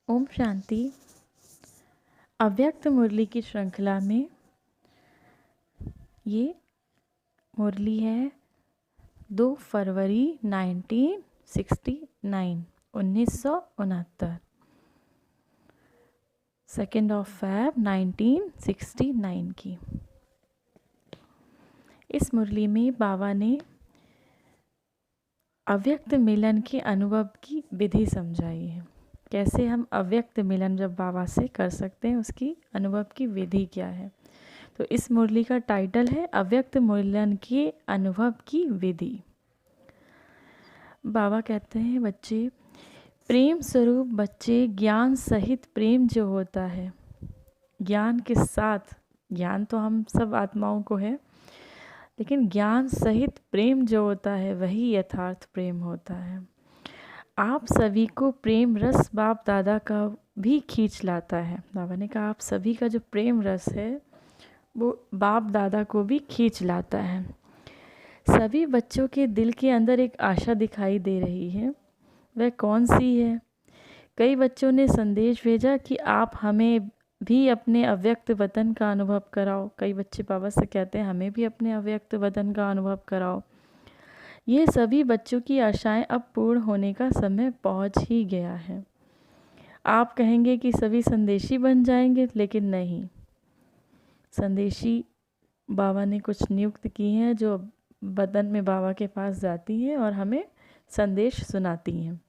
ओम शांति। अव्यक्त मुरली की श्रृंखला में ये मुरली है 2 फरवरी 1969 2 फेब 1969 की। इस मुरली में बाबा ने अव्यक्त मिलन के अनुभव की विधि समझाई है। कैसे हम अव्यक्त मिलन जब बाबा से कर सकते हैं, उसकी अनुभव की विधि क्या है। तो इस मुरली का टाइटल है अव्यक्त मिलन के अनुभव की विधि। बाबा कहते हैं, बच्चे प्रेम स्वरूप बच्चे, ज्ञान सहित प्रेम जो होता है, ज्ञान के साथ, ज्ञान तो हम सब आत्माओं को है, लेकिन ज्ञान सहित प्रेम जो होता है वही यथार्थ प्रेम होता है। आप सभी को प्रेम रस बाप दादा का भी खींच लाता है। बाबा ने कहा आप सभी का जो प्रेम रस है वो बाप दादा को भी खींच लाता है। सभी बच्चों के दिल के अंदर एक आशा दिखाई दे रही है। वह कौन सी है? कई बच्चों ने संदेश भेजा कि आप हमें भी अपने अव्यक्त वतन का अनुभव कराओ। कई बच्चे बाबा से कहते हैं हमें भी अपने अव्यक्त वतन का अनुभव कराओ। ये सभी बच्चों की आशाएं अब पूर्ण होने का समय पहुंच ही गया है। आप कहेंगे कि सभी संदेशी बन जाएंगे, लेकिन नहीं। संदेशी बाबा ने कुछ नियुक्त की हैं जो वतन में बाबा के पास जाती हैं और हमें संदेश सुनाती हैं।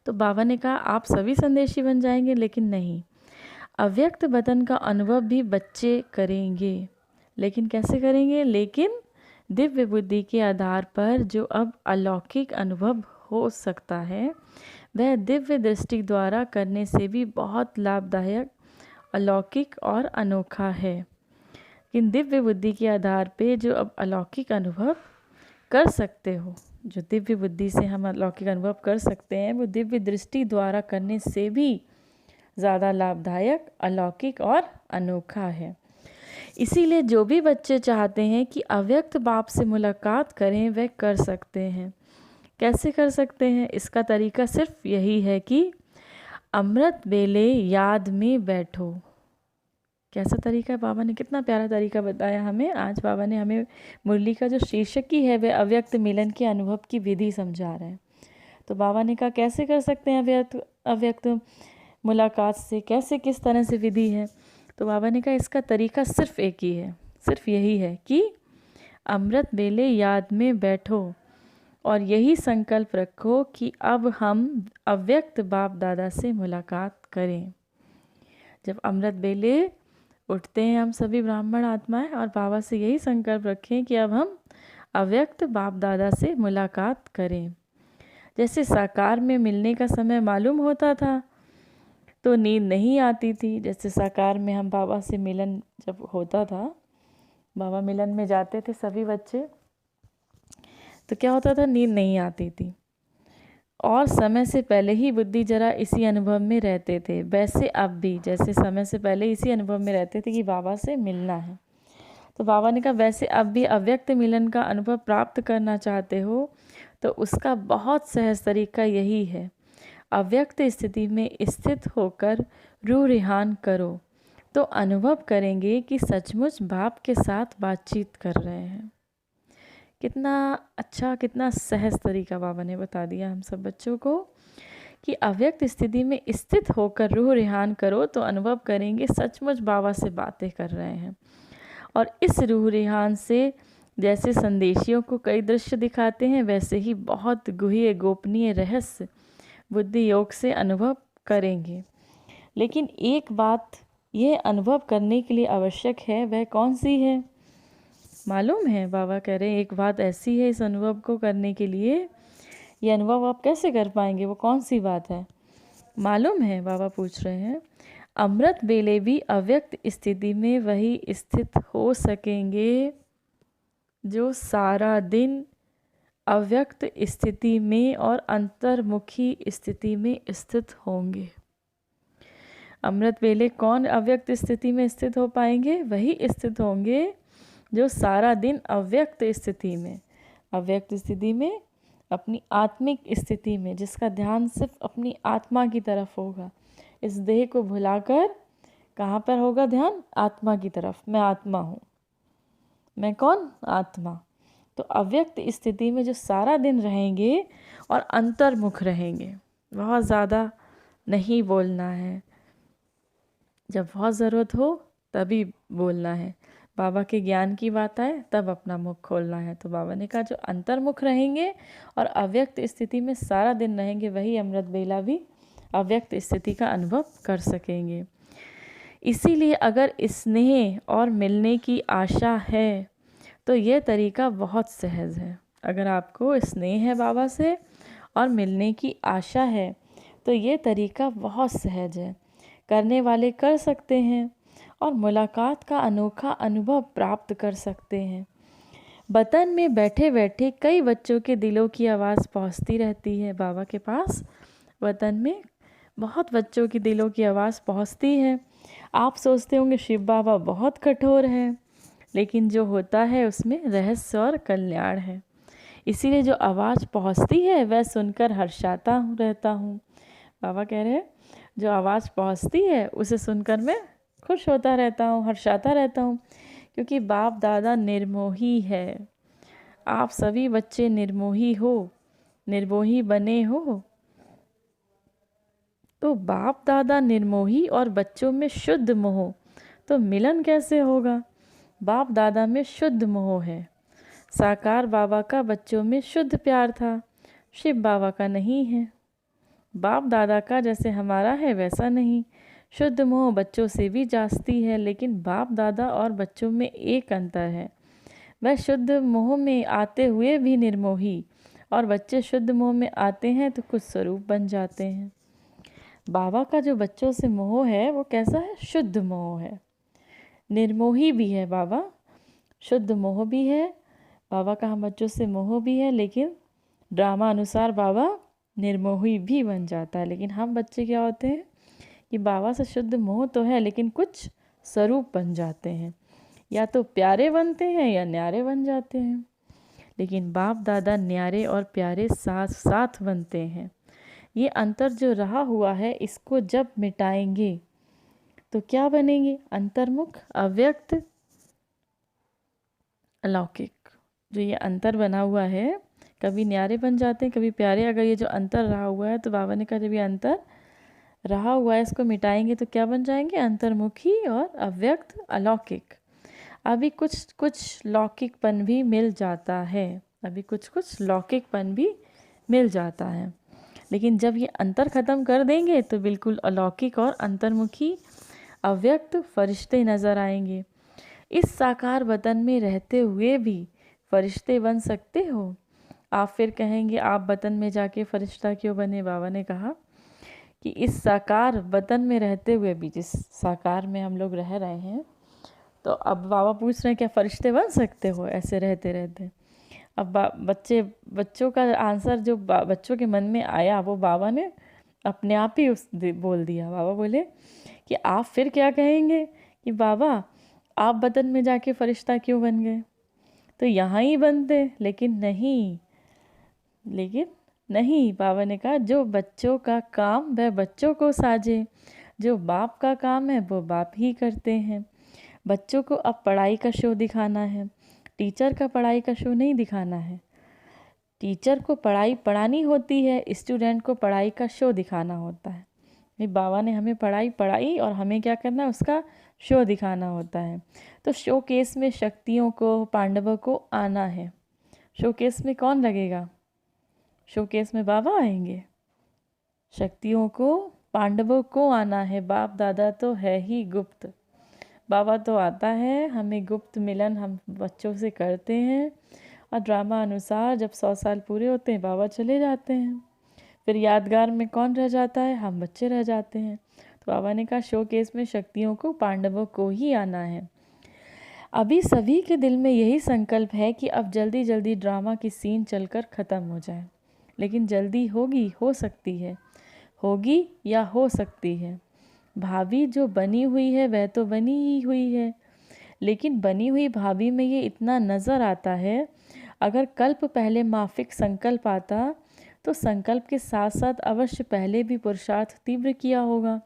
तो बाबा ने कहा आप सभी संदेशी बन जाएंगे, लेकिन नहीं। अव्यक्त वतन का अनुभव भी बच्चे करेंगे, लेकिन कैसे करेंगे? लेकिन दिव्य बुद्धि के आधार पर जो अब अलौकिक अनुभव हो सकता है, वह दिव्य दृष्टि द्वारा करने से भी बहुत लाभदायक, अलौकिक और अनोखा है। लेकिन दिव्य बुद्धि के आधार पे जो अब अलौकिक अनुभव कर सकते हो, जो दिव्य बुद्धि से हम अलौकिक अनुभव कर सकते हैं, वो दिव्य दृष्टि द्वारा करने से भी ज़्यादा लाभदायक, अलौकिक और अनोखा है। इसीलिए जो भी बच्चे चाहते हैं कि अव्यक्त बाप से मुलाकात करें, वह कर सकते हैं। कैसे कर सकते हैं? इसका तरीका सिर्फ यही है कि अमृत वेले याद में बैठो। कैसा तरीका है? बाबा ने कितना प्यारा तरीका बताया हमें। आज बाबा ने हमें मुरली का जो शीर्षक ही है वह अव्यक्त मिलन के अनुभव की विधि समझा रहे हैं। तो बाबा ने कहा कैसे कर सकते हैं अव्यक्त मुलाकात से, कैसे किस तरह से विधि है। तो बाबा ने कहा इसका तरीका सिर्फ एक ही है, सिर्फ यही है कि अमृत वेले याद में बैठो और यही संकल्प रखो कि अब हम अव्यक्त बाप दादा से मुलाकात करें। जब अमृत वेले उठते हैं हम सभी ब्राह्मण आत्माएं और बाबा से यही संकल्प रखें कि अब हम अव्यक्त बाप दादा से मुलाकात करें। जैसे साकार में मिलने का समय मालूम होता था तो नींद नहीं आती थी। जैसे साकार में हम बाबा से मिलन जब होता था, बाबा मिलन में जाते थे सभी बच्चे, तो क्या होता था? नींद नहीं आती थी और समय से पहले ही बुद्धि जरा इसी अनुभव में रहते थे। वैसे अब भी जैसे समय से पहले इसी अनुभव में रहते थे कि बाबा से मिलना है। तो बाबा ने कहा वैसे अब भी अव्यक्त मिलन का अनुभव प्राप्त करना चाहते हो तो उसका बहुत सहज तरीका यही है। अव्यक्त स्थिति में स्थित होकर रूह रिहान करो तो अनुभव करेंगे कि सचमुच बाप के साथ बातचीत कर रहे हैं। कितना अच्छा, कितना सहज तरीका बाबा ने बता दिया हम सब बच्चों को कि अव्यक्त स्थिति में स्थित होकर रूह रिहान करो तो अनुभव करेंगे सचमुच बाबा से बातें कर रहे हैं। और इस रूह रिहान से जैसे संदेशियों को कई दृश्य दिखाते हैं, वैसे ही बहुत गुह्य गोपनीय रहस्य बुद्धि योग से अनुभव करेंगे। लेकिन एक बात ये अनुभव करने के लिए आवश्यक है, वह कौन सी है? मालूम है? बाबा कह रहे हैं एक बात ऐसी है, इस अनुभव को करने के लिए, ये अनुभव आप कैसे कर पाएंगे? वो कौन सी बात है? मालूम है? बाबा पूछ रहे हैं। अमृत वेले भी अव्यक्त स्थिति में वही स्थित हो सकेंगे जो सारा दिन अव्यक्त स्थिति में और अंतर्मुखी स्थिति में स्थित होंगे। अमृत वेले कौन अव्यक्त स्थिति में स्थित हो पाएंगे? वही स्थित होंगे जो सारा दिन अव्यक्त स्थिति में अपनी आत्मिक स्थिति में, जिसका ध्यान सिर्फ अपनी आत्मा की तरफ होगा। इस देह को भुलाकर कहाँ पर होगा ध्यान? आत्मा की तरफ। मैं आत्मा हूँ। मैं कौन? आत्मा। तो अव्यक्त स्थिति में जो सारा दिन रहेंगे और अंतर्मुख रहेंगे, बहुत ज़्यादा नहीं बोलना है, जब बहुत ज़रूरत हो तभी बोलना है। बाबा के ज्ञान की बात आए तब अपना मुख खोलना है। तो बाबा ने कहा जो अंतर्मुख रहेंगे और अव्यक्त स्थिति में सारा दिन रहेंगे, वही अमृत बेला भी अव्यक्त स्थिति का अनुभव कर सकेंगे। इसीलिए अगर स्नेह और मिलने की आशा है तो ये तरीका बहुत सहज है। अगर आपको स्नेह है बाबा से और मिलने की आशा है तो ये तरीका बहुत सहज है, करने वाले कर सकते हैं और मुलाकात का अनोखा अनुभव प्राप्त कर सकते हैं। वतन में बैठे बैठे कई बच्चों के दिलों की आवाज़ पहुंचती रहती है बाबा के पास। वतन में बहुत बच्चों की दिलों की आवाज़ पहुंचती है। आप सोचते होंगे शिव बाबा बहुत कठोर है, लेकिन जो होता है उसमें रहस्य और कल्याण है। इसीलिए जो आवाज़ पहुंचती है वह सुनकर हर्षाता रहता हूँ। बाबा कह रहे हैं जो आवाज़ पहुंचती है उसे सुनकर मैं खुश होता रहता हूँ, हर्षाता रहता हूँ, क्योंकि बाप दादा निर्मोही है। आप सभी बच्चे निर्मोही हो, निर्मोही बने हो। तो बाप दादा निर्मोही और बच्चों में शुद्ध मोह, तो मिलन कैसे होगा? बाप दादा में शुद्ध मोह है। साकार बाबा का बच्चों में शुद्ध प्यार था, शिव बाबा का नहीं है। बाप दादा का जैसे हमारा है वैसा नहीं। शुद्ध मोह बच्चों से भी जास्ती है, लेकिन बाप दादा और बच्चों में एक अंतर है। वह शुद्ध मोह में आते हुए भी निर्मोही, और बच्चे शुद्ध मोह में आते हैं तो कुछ स्वरूप बन जाते हैं। बाबा का जो बच्चों से मोह है वो कैसा है? शुद्ध मोह है। निर्मोही भी है बाबा, शुद्ध मोह भी है। बाबा का हम बच्चों से मोह भी है, लेकिन ड्रामा अनुसार बाबा निर्मोही भी बन जाता है। लेकिन हम बच्चे क्या होते हैं कि बाबा से शुद्ध मोह तो है, लेकिन कुछ स्वरूप बन जाते हैं, या तो प्यारे बनते हैं या न्यारे बन जाते हैं। लेकिन बाप दादा न्यारे और प्यारे साथ साथ बनते हैं। ये अंतर जो रहा हुआ है, इसको जब मिटाएंगे तो क्या बनेंगे? अंतर्मुख, अव्यक्त, अलौकिक। जो ये अंतर बना हुआ है, कभी न्यारे बन जाते हैं, कभी प्यारे। अगर ये जो अंतर रहा हुआ है, तो बाबा ने कहा जब ये अंतर रहा हुआ है इसको मिटाएंगे तो क्या बन जाएंगे? अंतर्मुखी और अव्यक्त, अलौकिक। अभी कुछ कुछ लौकिकपन भी मिल जाता है, अभी कुछ कुछ लौकिकपन भी मिल जाता है, लेकिन जब ये अंतर ख़त्म कर देंगे तो बिल्कुल अलौकिक और अंतर्मुखी अव्यक्त फरिश्ते नज़र आएंगे। इस साकार वतन में रहते हुए भी फरिश्ते बन सकते हो। आप फिर कहेंगे आप वतन में जाके फरिश्ता क्यों बने? बाबा ने कहा कि इस साकार वतन में रहते हुए भी, जिस साकार में हम लोग रह रहे हैं, तो अब बाबा पूछ रहे हैं क्या फरिश्ते बन सकते हो ऐसे रहते रहते? अब बच्चों का आंसर जो बच्चों के मन में आया वो बाबा ने अपने आप ही बोल दिया। बाबा बोले कि आप फिर क्या कहेंगे कि बाबा आप वतन में जाके फरिश्ता क्यों बन गए? तो यहाँ ही बनते। लेकिन नहीं, बाबा ने कहा जो बच्चों का काम वह बच्चों को साझे, जो बाप का काम है वो बाप ही करते हैं। बच्चों को अब पढ़ाई का शो दिखाना है, टीचर का पढ़ाई का शो नहीं दिखाना है। टीचर को पढ़ाई पढ़ानी होती है, स्टूडेंट को पढ़ाई का शो दिखाना होता है। बाबा ने हमें पढ़ाई और हमें क्या करना है? उसका शो दिखाना होता है। तो शो केस में शक्तियों को, पांडवों को आना है। शो केस में कौन लगेगा? शो केस में बाबा आएंगे। शक्तियों को, पांडवों को आना है। बाप दादा तो है ही गुप्त, बाबा तो आता है, हमें गुप्त मिलन हम बच्चों से करते हैं, और ड्रामा अनुसार जब 100 साल पूरे होते हैं बाबा चले जाते हैं। फिर यादगार में कौन रह जाता है? हम बच्चे रह जाते हैं। तो बाबा ने कहा शो केस में शक्तियों को, पांडवों को ही आना है। अभी सभी के दिल में यही संकल्प है कि अब जल्दी जल्दी ड्रामा की सीन चलकर ख़त्म हो जाए। लेकिन जल्दी होगी, हो सकती है, होगी या हो सकती है। भाभी जो बनी हुई है वह तो बनी ही हुई है, लेकिन बनी हुई भाभी में ये इतना नज़र आता है, अगर कल्प पहले माफिक संकल्प आता तो संकल्प के साथ साथ अवश्य पहले भी पुरुषार्थ तीव्र किया होगा।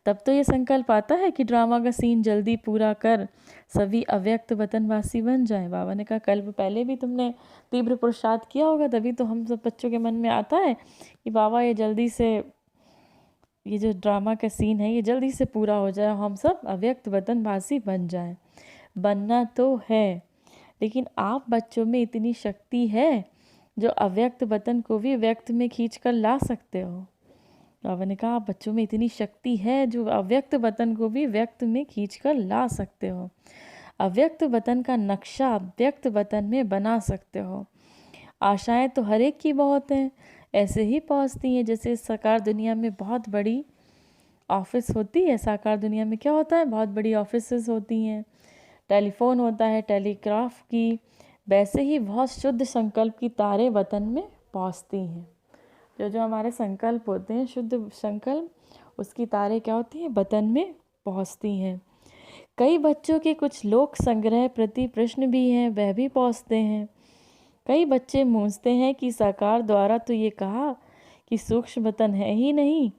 तब तो ये संकल्प आता है कि ड्रामा का सीन जल्दी पूरा कर सभी अव्यक्त वतनवासी बन जाए। बाबा ने कहा कल्प पहले भी तुमने तीव्र पुरुषार्थ किया होगा, तभी तो हम सब बच्चों के मन में आता है कि बाबा ये जल्दी से ये जो ड्रामा का सीन है ये जल्दी से पूरा हो जाए, हम सब अव्यक्त वतनवासी बन जाएं। बनना तो है, लेकिन आप बच्चों में इतनी शक्ति है जो अव्यक्त वतन को भी व्यक्त में खींच कर ला सकते हो। बाबा ने कहा आप बच्चों में इतनी शक्ति है जो अव्यक्त वतन को भी व्यक्त में खींच कर ला सकते हो। अव्यक्त वतन का नक्शा व्यक्त वतन में बना सकते हो। आशाएं तो हर एक की बहुत हैं, ऐसे ही पहुंचती हैं जैसे साकार दुनिया में बहुत बड़ी ऑफिस होती है। साकार दुनिया में क्या होता है, बहुत बड़ी ऑफिसेस होती हैं, टेलीफोन होता है, टेलीग्राफ की, वैसे ही बहुत शुद्ध संकल्प की तारें वतन में पहुंचती हैं। जो जो हमारे संकल्प होते हैं शुद्ध संकल्प, उसकी तारें क्या होती हैं, वतन में पहुंचती हैं। कई बच्चों के कुछ लोक संग्रह प्रति प्रश्न भी हैं, वह भी पहुंचते हैं। कई बच्चे मूंझते हैं कि साकार द्वारा तो ये कहा कि सूक्ष्म वतन है ही नहीं,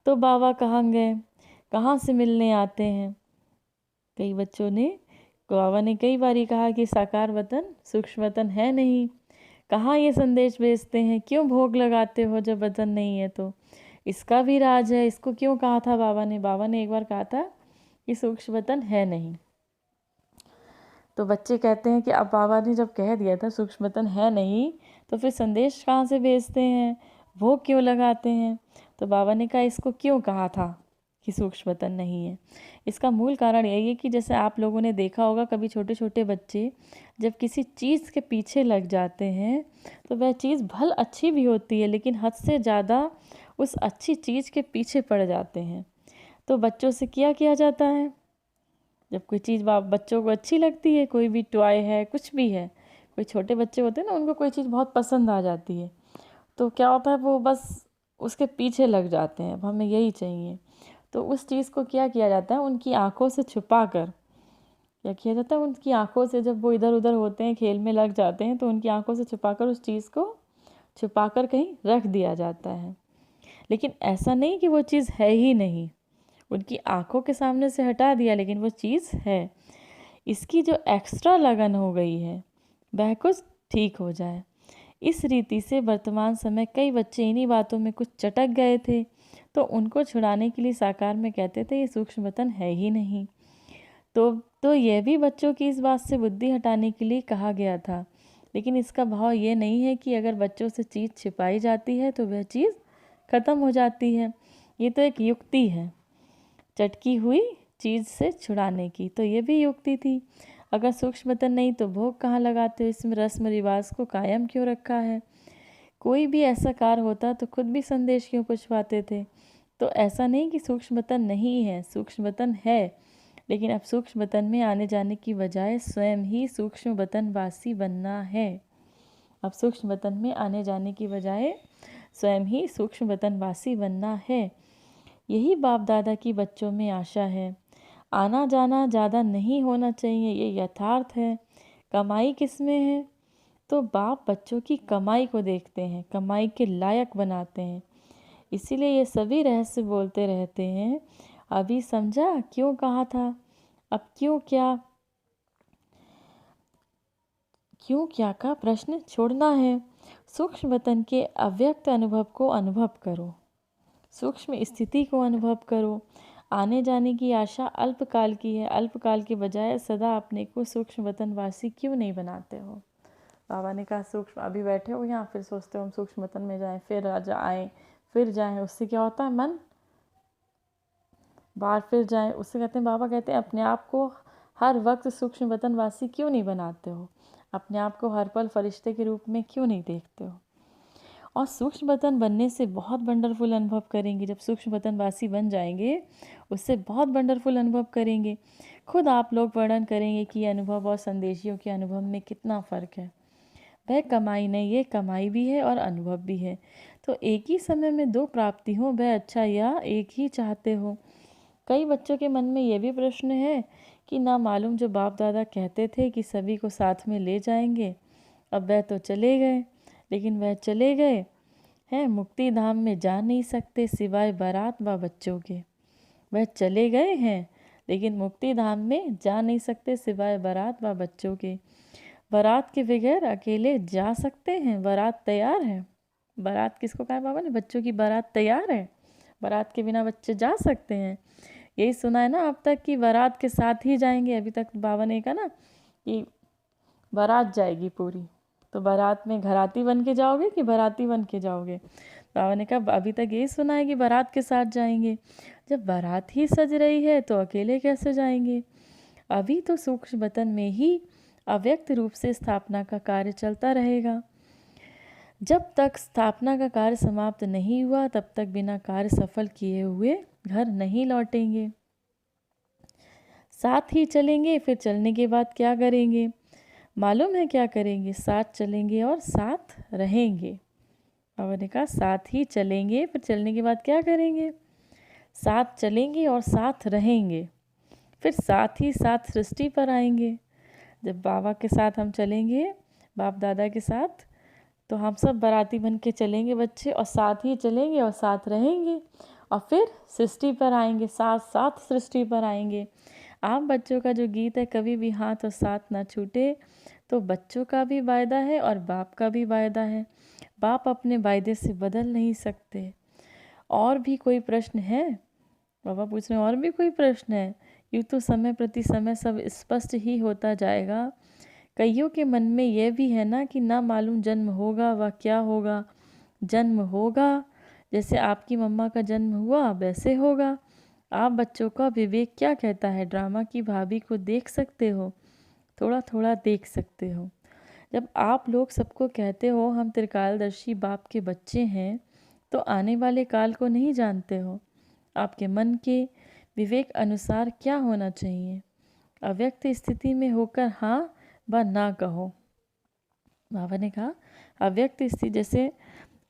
तो बाबा कहाँ गए, कहाँ से मिलने आते हैं। कई बच्चों ने, बाबा ने कई बार कहा कि साकार वतन सूक्ष्म वतन है नहीं, कहाँ ये संदेश भेजते हैं, क्यों भोग लगाते हो जब वतन नहीं है। तो इसका भी राज है, इसको क्यों कहा था बाबा ने। बाबा ने एक बार कहा था कि सूक्ष्म वतन है नहीं, तो बच्चे कहते हैं कि अब बाबा ने जब कह दिया था सूक्ष्म वतन है नहीं, तो फिर संदेश कहाँ से भेजते हैं, भोग क्यों लगाते हैं। तो बाबा ने कहा इसको क्यों कहा था कि सूक्ष्म वतन नहीं है। इसका मूल कारण यही है कि जैसे आप लोगों ने देखा होगा कभी छोटे छोटे बच्चे जब किसी चीज़ के पीछे लग जाते हैं तो वह चीज़ भल अच्छी भी होती है, लेकिन हद से ज़्यादा उस अच्छी चीज़ के पीछे पड़ जाते हैं। तो बच्चों से क्या किया जाता है, जब कोई चीज़ बच्चों को अच्छी लगती है, कोई भी टॉय है, कुछ भी है, कोई छोटे बच्चे होते हैं ना, उनको कोई चीज़ बहुत पसंद आ जाती है, तो क्या होता है वो बस उसके पीछे लग जाते हैं, अब हमें यही चाहिए। तो उस चीज़ को क्या किया जाता है, उनकी आंखों से छुपा कर क्या किया जाता है, उनकी आंखों से जब वो इधर उधर होते हैं, खेल में लग जाते हैं, तो उनकी आंखों से छुपा कर उस चीज़ को छुपा कर कहीं रख दिया जाता है। लेकिन ऐसा नहीं कि वो चीज़ है ही नहीं, उनकी आंखों के सामने से हटा दिया, लेकिन वो चीज़ है। इसकी जो एक्स्ट्रा लगन हो गई है वह कुछ ठीक हो जाए। इस रीति से वर्तमान समय कई बच्चे इन्हीं बातों में कुछ चटक गए थे, तो उनको छुड़ाने के लिए साकार में कहते थे ये सूक्ष्म वतन है ही नहीं। तो यह भी बच्चों की इस बात से बुद्धि हटाने के लिए कहा गया था। लेकिन इसका भाव ये नहीं है कि अगर बच्चों से चीज़ छिपाई जाती है तो वह चीज़ ख़त्म हो जाती है। ये तो एक युक्ति है चटकी हुई चीज़ से छुड़ाने की, तो ये भी युक्ति थी। अगर सूक्ष्म वतन नहीं तो भोग कहाँ लगाते हो, इसमें रस्म रिवाज को कायम क्यों रखा है। कोई भी ऐसा कार्य होता तो खुद भी संदेश क्यों पूछवाते थे। तो ऐसा नहीं कि सूक्ष्म वतन नहीं है, सूक्ष्म वतन है, लेकिन अब सूक्ष्म वतन में आने जाने की बजाय स्वयं ही सूक्ष्म वतनवासी बनना है। अब सूक्ष्म वतन में आने जाने की बजाय स्वयं ही सूक्ष्म वतनवासी बनना है। यही बाप दादा की बच्चों में आशा है। आना जाना ज़्यादा नहीं होना चाहिए, ये यथार्थ है। कमाई किस में है, तो बाप बच्चों की कमाई को देखते हैं, कमाई के लायक बनाते हैं, इसीलिए ये सभी रहस्य बोलते रहते हैं। अभी समझा क्यों कहा था, अब क्यों क्या का प्रश्न छोड़ना है। सूक्ष्म वतन के अव्यक्त अनुभव को अनुभव करो, सूक्ष्म स्थिति को अनुभव करो। आने जाने की आशा अल्पकाल की है, अल्पकाल के बजाय सदा अपने को सूक्ष्म वतनवासी क्यों नहीं बनाते हो। बाबा ने कहा सूक्ष्म, अभी बैठे हो यहाँ, फिर सोचते हो हम सूक्ष्म वतन में जाएं, फिर राजा आए, फिर जाएं, उससे क्या होता है मन बाहर फिर जाएं। उससे कहते हैं, बाबा कहते हैं अपने आप को हर वक्त सूक्ष्म वतनवासी क्यों नहीं बनाते हो, अपने आप को हर पल फरिश्ते के रूप में क्यों नहीं देखते हो। और सूक्ष्म वतन बनने से बहुत वंडरफुल अनुभव करेंगे। जब सूक्ष्म वतनवासी बन जाएंगे उससे बहुत वंडरफुल अनुभव करेंगे। खुद आप लोग वर्णन करेंगे कि ये अनुभव और संदेशियों के अनुभव में कितना फ़र्क है। वह कमाई नहीं, ये कमाई भी है और अनुभव भी है। तो एक ही समय में दो प्राप्ति हो, वह अच्छा या एक ही चाहते हो। कई बच्चों के मन में ये भी प्रश्न है कि ना मालूम जो बाप दादा कहते थे कि सभी को साथ में ले जाएंगे, अब वह तो चले गए, लेकिन वह चले गए हैं मुक्ति धाम में जा नहीं सकते सिवाय बारात व बच्चों के। वह चले गए हैं लेकिन मुक्ति धाम में जा नहीं सकते सिवाय बारात व बच्चों के। बारात के बगैर अकेले जा सकते हैं, बारात तैयार है। बारात किसको कहा बाबा ने? बच्चों की बारात तैयार है, बारात के बिना बच्चे जा सकते हैं। यही सुना है ना अब तक कि बारात के साथ ही जाएंगे। अभी तक बाबा ने कहा ना कि बारात जाएगी पूरी, तो बारात में घराती बन के जाओगे कि बाराती बन के जाओगे? बाबा ने कहा अभी तक यही सुना है कि बारात के साथ जाएंगे। जब बारात ही सज रही है तो अकेले कैसे जाएंगे? अभी तो सूक्ष्म वतन में ही अव्यक्त रूप से स्थापना का कार्य चलता रहेगा। जब तक स्थापना का कार्य समाप्त नहीं हुआ तब तक बिना कार्य सफल किए हुए घर नहीं लौटेंगे। साथ ही चलेंगे, फिर चलने के बाद क्या करेंगे? मालूम है क्या करेंगे? साथ चलेंगे और साथ रहेंगे। बाबा ने कहा साथ ही चलेंगे, फिर चलने के बाद क्या करेंगे? साथ चलेंगे और साथ रहेंगे, फिर साथ ही साथ सृष्टि पर आएंगे। जब बाबा के साथ हम चलेंगे, बाप दादा के साथ, तो हम सब बाराती बन के चलेंगे बच्चे, और साथ ही चलेंगे और साथ रहेंगे, और फिर सृष्टि पर आएंगे, साथ साथ सृष्टि पर आएंगे। आप बच्चों का जो गीत है, कभी भी हाथ और साथ ना छूटे, तो बच्चों का भी वायदा है और बाप का भी वायदा है। बाप अपने वायदे से बदल नहीं सकते। और भी कोई प्रश्न है? बाबा पूछ रहे हैं और भी कोई प्रश्न है? यूँ तो समय प्रति समय सब स्पष्ट ही होता जाएगा। कईयों के मन में यह भी है ना कि ना मालूम जन्म होगा व क्या होगा। जन्म होगा, जैसे आपकी मम्मा का जन्म हुआ वैसे होगा। आप बच्चों का विवेक क्या कहता है? ड्रामा की भाभी को देख सकते हो, थोड़ा थोड़ा देख सकते हो। जब आप लोग सबको कहते हो हम त्रिकालदर्शी बाप के बच्चे हैं, तो आने वाले काल को नहीं जानते हो। आपके मन के विवेक अनुसार क्या होना चाहिए? अव्यक्त स्थिति में होकर हाँ व ना कहो। बाबा ने कहा अव्यक्त स्थिति, जैसे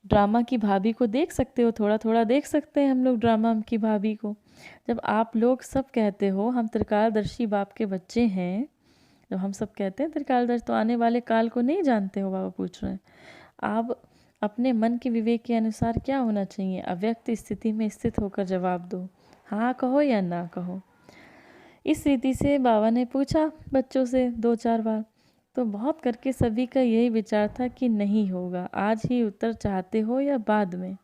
ड्रामा की भाभी को देख सकते हो, थोड़ा थोड़ा देख सकते हैं हम लोग ड्रामा की भाभी को। जब आप लोग सब कहते हो हम त्रिकालदर्शी बाप के बच्चे हैं, जब हम सब कहते हैं त्रिकालदर्शी, तो आने वाले काल को नहीं जानते हो? बाबा पूछ रहे हैं। आप अपने मन के विवेक के अनुसार क्या होना चाहिए? अव्यक्त स्थिति में स्थित होकर जवाब दो, हाँ कहो या ना कहो। इस रीति से बाबा ने पूछा बच्चों से 2-4 बार, तो बहुत करके सभी का यही विचार था कि नहीं होगा। आज ही उत्तर चाहते हो या बाद में?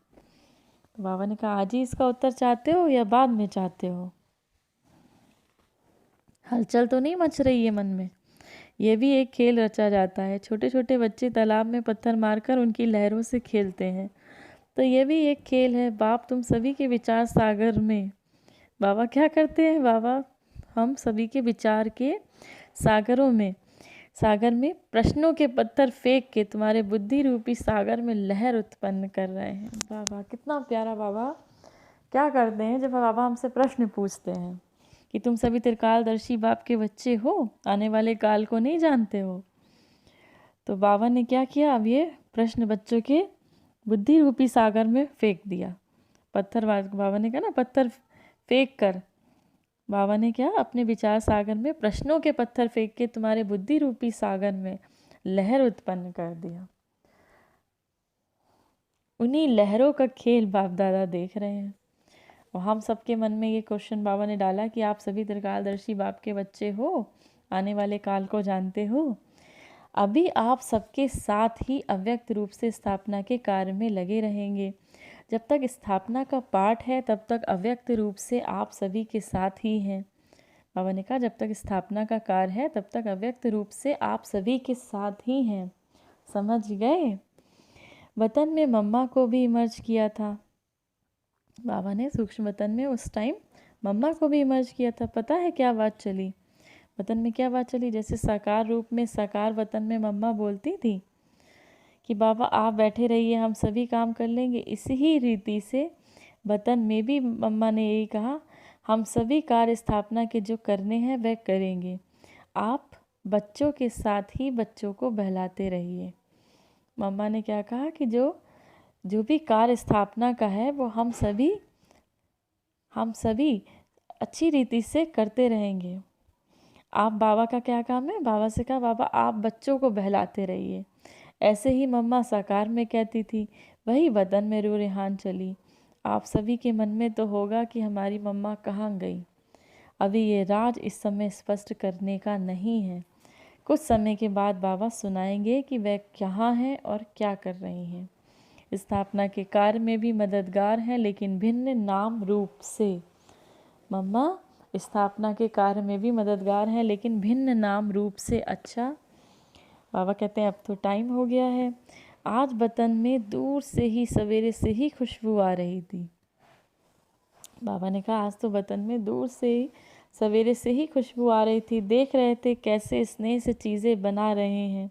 तो बाबा ने कहा आज ही इसका उत्तर चाहते हो या बाद में चाहते हो? हलचल तो नहीं मच रही है मन में? यह भी एक खेल रचा जाता है। छोटे छोटे बच्चे तालाब में पत्थर मारकर उनकी लहरों से खेलते हैं, तो यह भी एक खेल है। बाप तुम सभी के विचार सागर में, बाबा क्या करते हैं? बाबा हम सभी के विचार के सागर में प्रश्नों के पत्थर फेंक के तुम्हारे बुद्धि रूपी सागर में लहर उत्पन्न कर रहे हैं। बाबा कितना प्यारा बाबा क्या करते हैं जब बाबा हमसे प्रश्न पूछते हैं कि तुम सभी त्रिकालदर्शी बाप के बच्चे हो, आने वाले काल को नहीं जानते हो। तो बाबा ने क्या किया? अब ये प्रश्न बच्चों के बुद्धि रूपी सागर में फेंक दिया। पत्थर, बाबा ने कहा ना पत्थर फेंक कर, बाबा ने क्या अपने विचार सागर में प्रश्नों के पत्थर फेंक के तुम्हारे बुद्धि रूपी सागर में लहर उत्पन्न कर दिया। उन्हीं लहरों का खेल बाप दादा देख रहे हैं। और हम सबके मन में ये क्वेश्चन बाबा ने डाला कि आप सभी त्रिकालदर्शी बाप के बच्चे हो, आने वाले काल को जानते हो। अभी आप सबके साथ ही अव्यक्त रूप से स्थापना के कार्य में लगे रहेंगे। जब तक स्थापना का पाठ है तब तक अव्यक्त रूप से आप सभी के साथ ही हैं। बाबा ने कहा जब तक स्थापना का कार्य है तब तक अव्यक्त रूप से आप सभी के साथ ही हैं। समझ गए? वतन में मम्मा को भी इमर्ज किया था बाबा ने, सूक्ष्म वतन में उस टाइम मम्मा को भी इमर्ज किया था। पता है क्या बात चली वतन में? क्या बात चली? जैसे साकार रूप में साकार वतन में मम्मा बोलती थी कि बाबा आप बैठे रहिए, हम सभी काम कर लेंगे। इसी रीति से वतन में भी मम्मा ने यही कहा, हम सभी कार्य स्थापना के जो करने हैं वह करेंगे। आप बच्चों के साथ ही बच्चों को बहलाते रहिए। मम्मा ने क्या कहा कि जो भी कार्य स्थापना का है वो हम सभी अच्छी रीति से करते रहेंगे। आप, बाबा का क्या काम है? बाबा से कहा बाबा आप बच्चों को बहलाते रहिए। ऐसे ही मम्मा साकार में कहती थी, वही बदन में रू रेहान चली। आप सभी के मन में तो होगा कि हमारी मम्मा कहाँ गई। अभी ये राज इस समय स्पष्ट करने का नहीं है। कुछ समय के बाद बाबा सुनाएंगे कि वह कहाँ हैं और क्या कर रही हैं। स्थापना के कार्य में भी मददगार हैं, लेकिन भिन्न नाम रूप से। मम्मा स्थापना के कार्य में भी मददगार हैं, लेकिन भिन्न नाम रूप से। अच्छा। बाबा कहते हैं अब तो टाइम हो गया है। आज बतन में दूर से ही सवेरे से ही खुशबू आ रही थी। बाबा ने कहा आज तो बतन में दूर से ही सवेरे से ही खुशबू आ रही थी। देख रहे थे कैसे स्नेह से चीज़ें बना रहे हैं।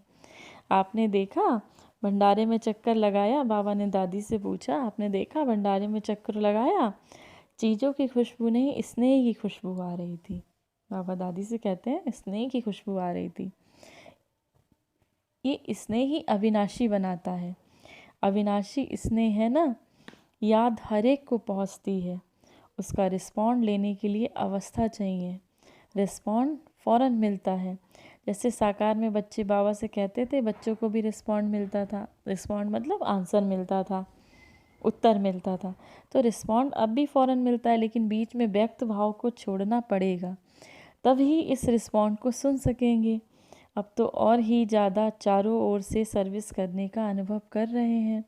आपने देखा भंडारे में चक्कर लगाया? बाबा ने दादी से पूछा। आपने देखा भंडारे में चक्कर लगाया? चीज़ों की खुशबू नहीं, स्नेह की खुशबू आ रही थी। बाबा दादी से कहते हैं स्नेह की खुशबू आ रही थी। ये स्नेह ही अविनाशी बनाता है। अविनाशी स्नेह है ना, याद हर एक को पहुंचती है। उसका रिस्पॉन्ड लेने के लिए अवस्था चाहिए। रिस्पॉन्ड फ़ौरन मिलता है। जैसे साकार में बच्चे बाबा से कहते थे, बच्चों को भी रिस्पॉन्ड मिलता था। रिस्पॉन्ड मतलब आंसर मिलता था, उत्तर मिलता था। तो रिस्पॉन्ड अब भी फ़ौरन मिलता है, लेकिन बीच में व्यक्त भाव को छोड़ना पड़ेगा, तभी इस रिस्पॉन्ड को सुन सकेंगे। अब तो और ही ज़्यादा चारों ओर से सर्विस करने का अनुभव कर रहे हैं।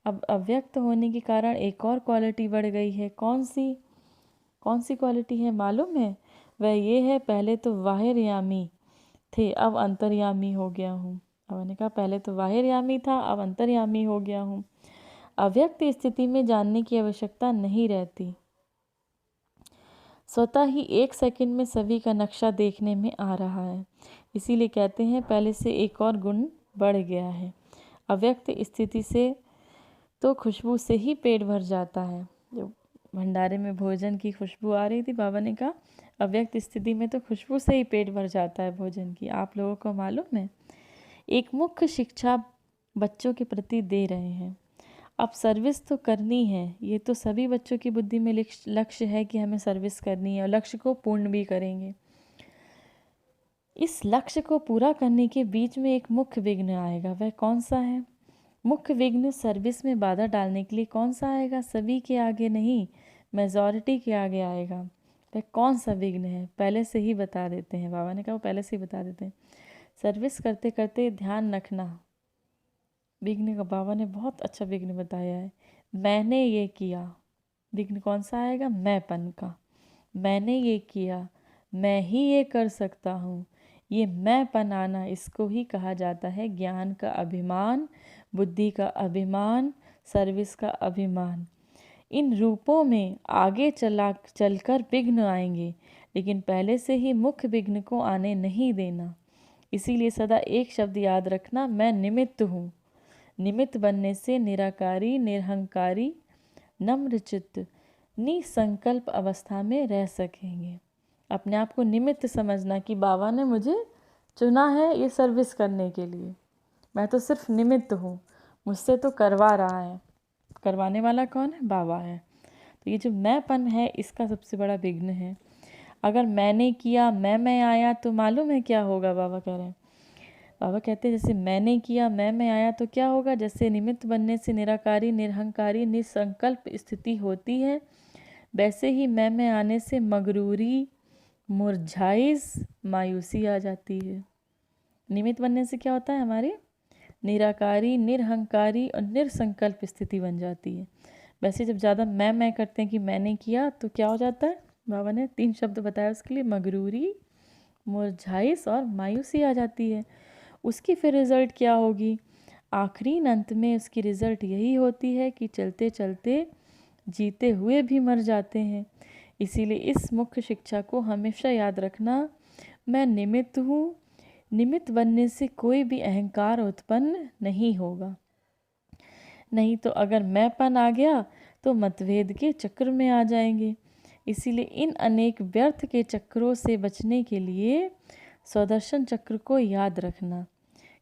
अब अव्यक्त होने के कारण एक और क्वालिटी बढ़ गई है। कौन सी क्वालिटी है मालूम है? वह ये है, पहले तो बाहिरयामी थे, अब अंतर्यामी हो गया हूँ। अब मैंने कहा पहले तो बाहिरयामी था, अब अंतर्यामी हो गया हूँ। अव्यक्त स्थिति में जानने की आवश्यकता नहीं रहती। स्वतः ही 1 सेकंड में सभी का नक्शा देखने में आ रहा है। इसीलिए कहते हैं पहले से एक और गुण बढ़ गया है। अव्यक्त स्थिति से तो खुशबू से ही पेट भर जाता है। जो भंडारे में भोजन की खुशबू आ रही थी, बाबा ने कहा अव्यक्त स्थिति में तो खुशबू से ही पेट भर जाता है भोजन की। आप लोगों को मालूम है? एक मुख्य शिक्षा बच्चों के प्रति दे रहे हैं। अब सर्विस तो करनी है, ये तो सभी बच्चों की बुद्धि में लक्ष्य है कि हमें सर्विस करनी है, और लक्ष्य को पूर्ण भी करेंगे। इस लक्ष्य को पूरा करने के बीच में एक मुख्य विघ्न आएगा। वह कौन सा है? मुख्य विघ्न सर्विस में बाधा डालने के लिए कौन सा आएगा? सभी के आगे नहीं, मेजॉरिटी के आगे आएगा। वह कौन सा विघ्न है? पहले से ही बता देते हैं। बाबा ने कहा वो पहले से ही बता देते हैं। सर्विस करते करते ध्यान रखना। विघ्न का बाबा ने बहुत अच्छा विघ्न बताया है। मैंने ये किया, विघ्न कौन सा आएगा? मैंपन का। मैंने ये किया, मैं ही ये कर सकता हूँ, ये मैंपन आना, इसको ही कहा जाता है ज्ञान का अभिमान, बुद्धि का अभिमान, सर्विस का अभिमान। इन रूपों में आगे चलकर विघ्न आएंगे, लेकिन पहले से ही मुख्य विघ्न को आने नहीं देना। इसीलिए सदा एक शब्द याद रखना, मैं निमित्त हूँ। निमित्त बनने से निराकारी, निरहंकारी, नम्रचित्त, निसंकल्प अवस्था में रह सकेंगे। अपने आप को निमित्त समझना कि बाबा ने मुझे चुना है ये सर्विस करने के लिए, मैं तो सिर्फ निमित्त हूँ, मुझसे तो करवा रहा है। करवाने वाला कौन है? बाबा है। तो ये जो मैंपन है, इसका सबसे बड़ा विघ्न है। अगर मैंने किया, मैं आया, तो मालूम है क्या होगा? बाबा कह रहे हैं, बाबा कहते हैं जैसे मैंने किया, मैं आया, तो क्या होगा? जैसे निमित्त बनने से निराकारी, निरहंकारी, निसंकल्प स्थिति होती है, वैसे ही मैं आने से मगरूरी, मुरझाइश, मायूसी आ जाती है। निमित्त बनने से क्या होता है? हमारी निराकारी, निरहंकारी और निरसंकल्प स्थिति बन जाती है। वैसे जब ज़्यादा मैं करते हैं कि मैंने किया, तो क्या हो जाता है? बाबा ने 3 शब्द बताया उसके लिए, मगरूरी, मुरझाइश और मायूसी आ जाती है। उसकी फिर रिज़ल्ट क्या होगी? आखिरी अंत में उसकी रिज़ल्ट यही होती है कि चलते चलते जीते हुए भी मर जाते हैं। इसीलिए इस मुख्य शिक्षा को हमेशा याद रखना, मैं निमित्त हूँ। निमित्त बनने से कोई भी अहंकार उत्पन्न नहीं होगा। नहीं तो अगर मैंपन आ गया तो मतभेद के चक्र में आ जाएंगे। इसीलिए इन अनेक व्यर्थ के चक्रों से बचने के लिए स्वदर्शन चक्र को याद रखना,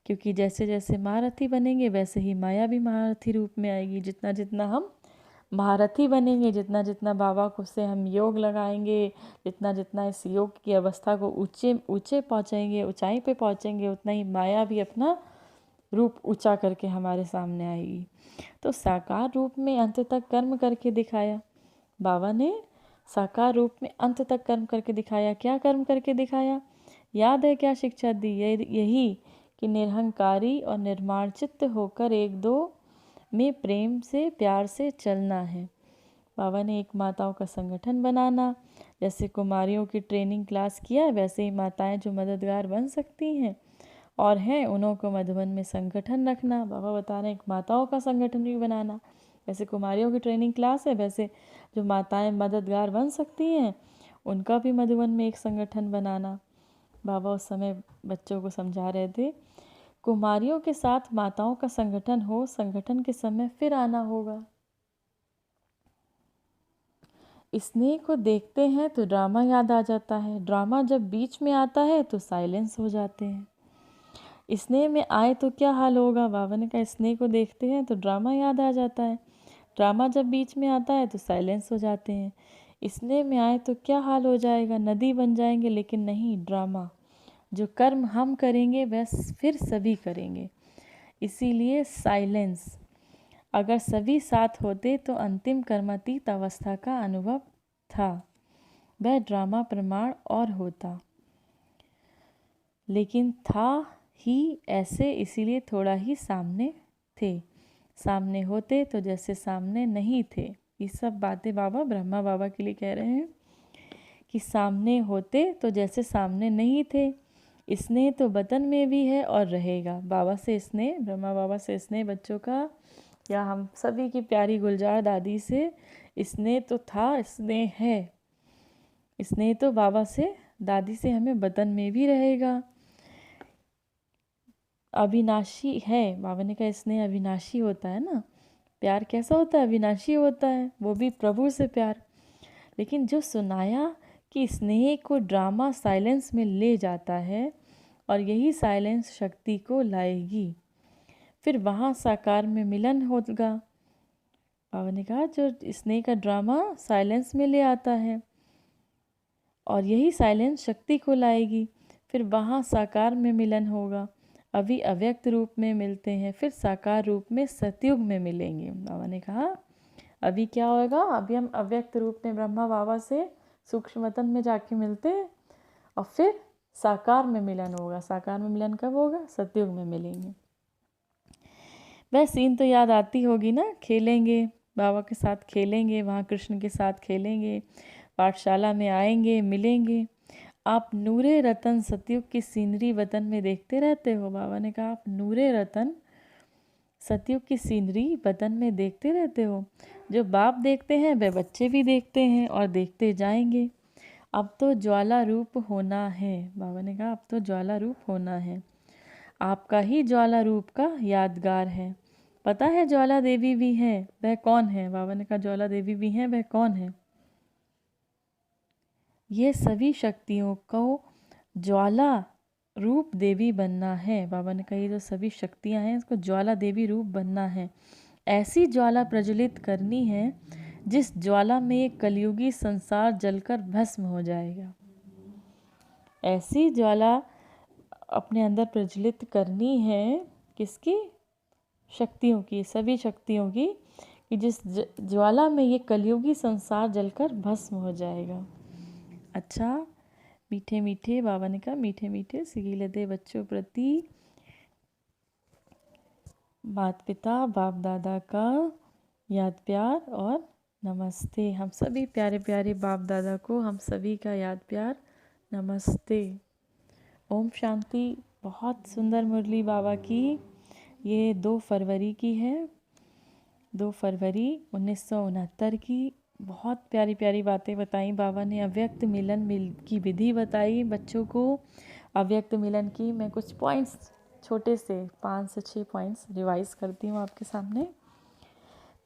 क्योंकि जैसे जैसे महारथी बनेंगे वैसे ही माया भी महारथी रूप में आएगी। जितना जितना हम महारथी बनेंगे, जितना जितना बाबा को से हम योग लगाएंगे, जितना जितना इस योग की अवस्था को ऊंचे ऊंचे पहुँचेंगे, ऊंचाई पे पहुँचेंगे, उतना ही माया भी अपना रूप ऊंचा करके हमारे सामने आएगी। तो साकार रूप में अंत तक कर्म करके दिखाया बाबा ने, साकार रूप में अंत तक कर्म करके दिखाया। क्या कर्म करके दिखाया? याद है क्या शिक्षा दी? यही कि निरहंकारी और निर्माण चित्त होकर एक दो में प्रेम से प्यार से चलना है। बाबा ने एक माताओं का संगठन बनाना, जैसे कुमारियों की ट्रेनिंग क्लास किया है वैसे ही माताएं जो मददगार बन सकती हैं और हैं उन्हों को मधुबन में संगठन रखना। बाबा बता रहे हैं एक माताओं का संगठन भी बनाना, जैसे कुमारियों की ट्रेनिंग क्लास है वैसे जो माताएं मददगार बन सकती हैं उनका भी मधुबन में एक संगठन बनाना। बाबा उस समय बच्चों को समझा रहे थे, कुमारियों के साथ माताओं का संगठन हो, संगठन के समय फिर आना होगा। स्नेह को देखते हैं तो ड्रामा याद आ जाता है, ड्रामा जब बीच में आता है तो साइलेंस हो जाते हैं। स्नेह में आए तो क्या हाल होगा? बाबा ने कहा स्नेह को देखते हैं तो ड्रामा याद आ जाता है, ड्रामा जब बीच में आता है तो साइलेंस हो जाते हैं। स्नेह में आए तो क्या हाल हो जाएगा? नदी बन जाएंगे, लेकिन नहीं, ड्रामा। जो कर्म हम करेंगे वह फिर सभी करेंगे, इसीलिए साइलेंस। अगर सभी साथ होते तो अंतिम कर्मातीत अवस्था का अनुभव था, वह ड्रामा प्रमाण और होता, लेकिन था ही ऐसे, इसीलिए थोड़ा ही सामने थे। सामने होते तो जैसे सामने नहीं थे। ये सब बातें बाबा ब्रह्मा बाबा के लिए कह रहे हैं कि सामने होते तो जैसे सामने नहीं थे। स्नेह तो बतन में भी है और रहेगा। बाबा से स्नेह, ब्रह्मा बाबा से स्नेह बच्चों का, या हम सभी की प्यारी गुलजार दादी से स्नेह तो था, स्नेह है। स्नेह तो बाबा से, दादी से हमें बतन में भी रहेगा। अविनाशी है, बाबा ने कहा स्नेह अविनाशी होता है ना। प्यार कैसा होता है? अविनाशी होता है, वो भी प्रभु से प्यार। लेकिन जो सुनाया कि स्नेह को ड्रामा साइलेंस में ले जाता है और यही साइलेंस शक्ति को लाएगी, फिर वहाँ साकार में मिलन होगा। बाबा ने कहा जो स्नेह का ड्रामा साइलेंस में ले आता है और यही साइलेंस शक्ति को लाएगी, फिर वहाँ साकार में मिलन होगा। अभी अव्यक्त रूप में मिलते हैं, फिर साकार रूप में सतयुग में मिलेंगे। बाबा ने कहा अभी क्या होगा? अभी हम अव्यक्त रूप में ब्रह्मा बाबा से सूक्ष्म वतन में जाके मिलते हैं और फिर साकार में मिलन होगा। साकार में मिलन कब होगा? सतयुग में मिलेंगे। वह सीन तो याद आती होगी ना, खेलेंगे बाबा के साथ, खेलेंगे वहाँ कृष्ण के साथ खेलेंगे, पाठशाला में आएंगे, मिलेंगे। आप नूरे रतन सतयुग की सीनरी वतन में देखते रहते हो। बाबा ने कहा आप नूरे रतन सतयुग की सीनरी वतन में देखते रहते हो। जो बाप देखते हैं वह बच्चे भी देखते हैं और देखते जाएंगे। अब तो ज्वाला रूप होना है। बाबा ने कहा अब तो ज्वाला रूप होना है। आपका ही ज्वाला रूप का यादगार है। पता है ज्वाला देवी भी है, वह कौन है? बाबा ने कहा ज्वाला देवी भी हैं, वह कौन है? ये सभी शक्तियों को ज्वाला रूप देवी बनना है। बाबा ने कहा ये जो सभी शक्तियां हैं इसको ज्वाला देवी रूप बनना है। ऐसी ज्वाला प्रज्वलित करनी है जिस ज्वाला में ये कलयुगी संसार जलकर भस्म हो जाएगा। ऐसी ज्वाला अपने अंदर प्रज्वलित करनी है, किसकी? शक्तियों की, सभी शक्तियों की, कि जिस ज्वाला में ये कलयुगी संसार जलकर भस्म हो जाएगा। अच्छा, मीठे मीठे, बाबा ने कहा मीठे मीठे सिगीलते बच्चों प्रति माता पिता बाप दादा का याद प्यार और नमस्ते। हम सभी प्यारे प्यारे बाप दादा को हम सभी का याद प्यार नमस्ते। ओम शांति। बहुत सुंदर मुरली बाबा की, ये 2 फरवरी की है, 2 फरवरी 1969 की। बहुत प्यारी प्यारी बातें बताई बाबा ने। अव्यक्त मिलन की विधि बताई बच्चों को, अव्यक्त मिलन की। मैं कुछ पॉइंट्स छोटे से 5 से 6 पॉइंट्स रिवाइज करती हूँ आपके सामने।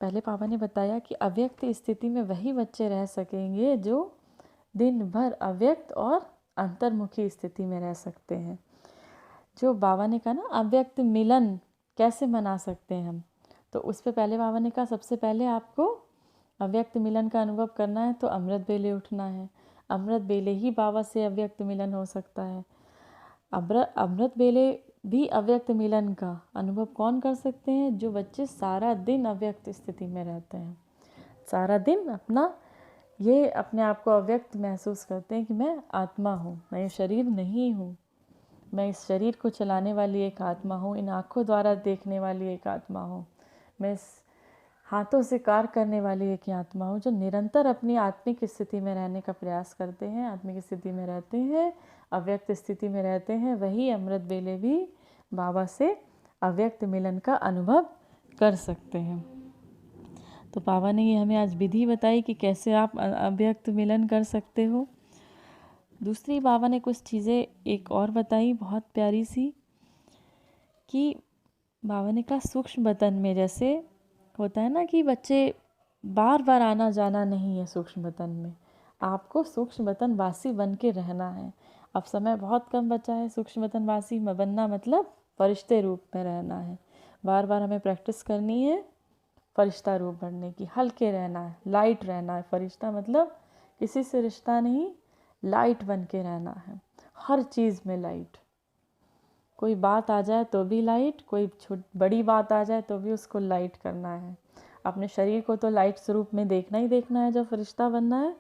पहले बाबा ने बताया कि अव्यक्त स्थिति में वही बच्चे रह सकेंगे जो दिन भर अव्यक्त और अंतर्मुखी स्थिति में रह सकते हैं। जो बाबा ने कहा ना अव्यक्त मिलन कैसे मना सकते हैं हम, तो उस पर पहले बाबा ने कहा सबसे पहले आपको अव्यक्त मिलन का अनुभव करना है तो अमृत बेले उठना है। अमृत बेले ही बाबा से अव्यक्त मिलन हो सकता है। अमृत बेले भी अव्यक्त मिलन का अनुभव कौन कर सकते हैं? जो बच्चे सारा दिन अव्यक्त स्थिति में रहते हैं, सारा दिन ये अपने आप को अव्यक्त महसूस करते हैं कि मैं आत्मा हूँ, मैं ये शरीर नहीं हूँ, मैं इस शरीर को चलाने वाली एक आत्मा हूँ, इन आँखों द्वारा देखने वाली एक आत्मा हूँ, मैं इस हाथों से कार्य करने वाली एक आत्मा हूँ। जो निरंतर अपनी आत्मिक स्थिति में रहने का प्रयास करते हैं, आत्मिक स्थिति में रहते हैं, अव्यक्त स्थिति में रहते हैं, वही अमृत बेले भी बाबा से अव्यक्त मिलन का अनुभव कर सकते हैं। तो बाबा ने ये हमें आज विधि बताई कि कैसे आप अव्यक्त मिलन कर सकते हो। दूसरी बाबा ने कुछ चीज़ें एक और बताई बहुत प्यारी सी, कि बाबा ने कहा सूक्ष्म वतन में जैसे होता है ना कि बच्चे बार बार आना जाना नहीं है सूक्ष्म वतन में, आपको सूक्ष्म वतन वासी बन के रहना है। अब समय बहुत कम बचा है सूक्ष्म वतन वासी बनना, मतलब फरिश्ते रूप में रहना है। बार बार हमें प्रैक्टिस करनी है फरिश्ता रूप बनने की, हल्के रहना है, लाइट रहना है। फरिश्ता मतलब किसी से रिश्ता नहीं, लाइट बन के रहना है, हर चीज़ में लाइट। कोई बात आ जाए तो भी लाइट, कोई बड़ी बात आ जाए तो भी उसको लाइट करना है। अपने शरीर को तो लाइट स्वरूप में देखना ही देखना है जब फरिश्ता बनना है,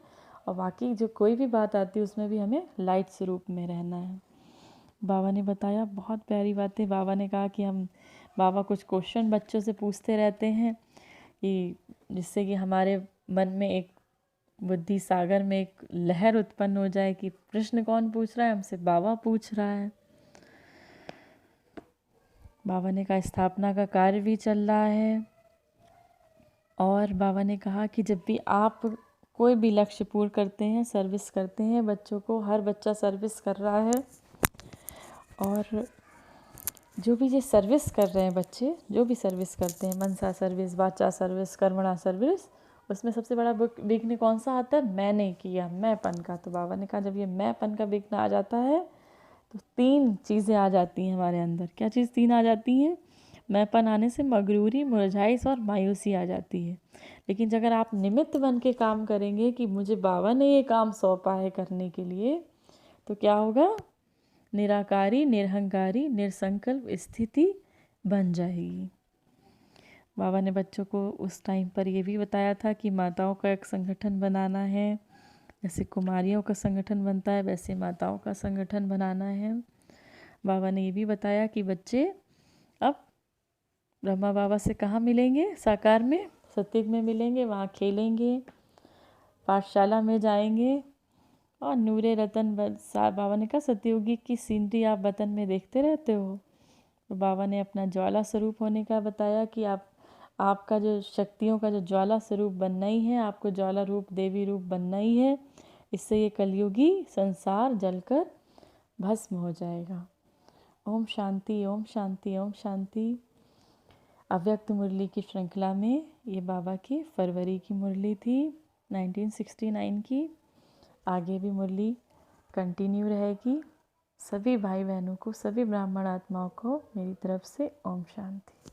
और बाकी जो कोई भी बात आती है उसमें भी हमें लाइट स्वरूप में रहना है। बाबा ने बताया बहुत प्यारी बातें। बाबा ने कहा कि बाबा कुछ क्वेश्चन बच्चों से पूछते रहते हैं कि जिससे कि हमारे मन में एक बुद्धि सागर में एक लहर उत्पन्न हो जाए कि प्रश्न कौन पूछ रहा है? हमसे बाबा पूछ रहा है। बाबा ने कहा स्थापना का कार्य भी चल रहा है, और बाबा ने कहा कि जब भी आप कोई भी लक्ष्य पूर्ण करते हैं, सर्विस करते हैं बच्चों को, हर बच्चा सर्विस कर रहा है, और जो भी ये सर्विस कर रहे हैं बच्चे, जो भी सर्विस करते हैं, मनसा सर्विस, वाचा सर्विस, कर्मणा सर्विस, उसमें सबसे बड़ा विघ्न कौन सा आता है? मैंने किया, मैंपन का। तो बाबा ने कहा जब ये मैंपन का विघ्न आ जाता है तो 3 चीज़ें आ जाती हैं हमारे अंदर। क्या चीज़ 3 आ जाती हैं? मैंपन आने से मगरूरी, मुरझाइश और मायूसी आ जाती है। लेकिन अगर आप निमित्त बन के काम करेंगे कि मुझे बाबा ने ये काम सौंपा है करने के लिए, तो क्या होगा? निराकारी, निरहंकारी, निरसंकल्प स्थिति बन जाएगी। बाबा ने बच्चों को उस टाइम पर ये भी बताया था कि माताओं का एक संगठन बनाना है, जैसे कुमारियों का संगठन बनता है वैसे माताओं का संगठन बनाना है। बाबा ने ये भी बताया कि बच्चे अब ब्रह्मा बाबा से कहाँ मिलेंगे? साकार में, सतयुग में मिलेंगे, वहाँ खेलेंगे, पाठशाला में जाएंगे, और नूरे रतन बाबा ने कहा सतयुगी की सीनरी आप वतन में देखते रहते हो। तो बाबा ने अपना ज्वाला स्वरूप होने का बताया कि आपका जो शक्तियों का जो ज्वाला स्वरूप बनना ही है, आपको ज्वाला रूप देवी रूप बनना ही है। इससे ये कलयुगी संसार जलकर भस्म हो जाएगा। ओम शांति, ओम शांति, ओम शांति। अव्यक्त मुरली की श्रृंखला में ये बाबा की फरवरी की मुरली थी 1969 की। आगे भी मुरली कंटिन्यू रहेगी। सभी भाई बहनों को, सभी ब्राह्मण आत्माओं को मेरी तरफ से ओम शांति।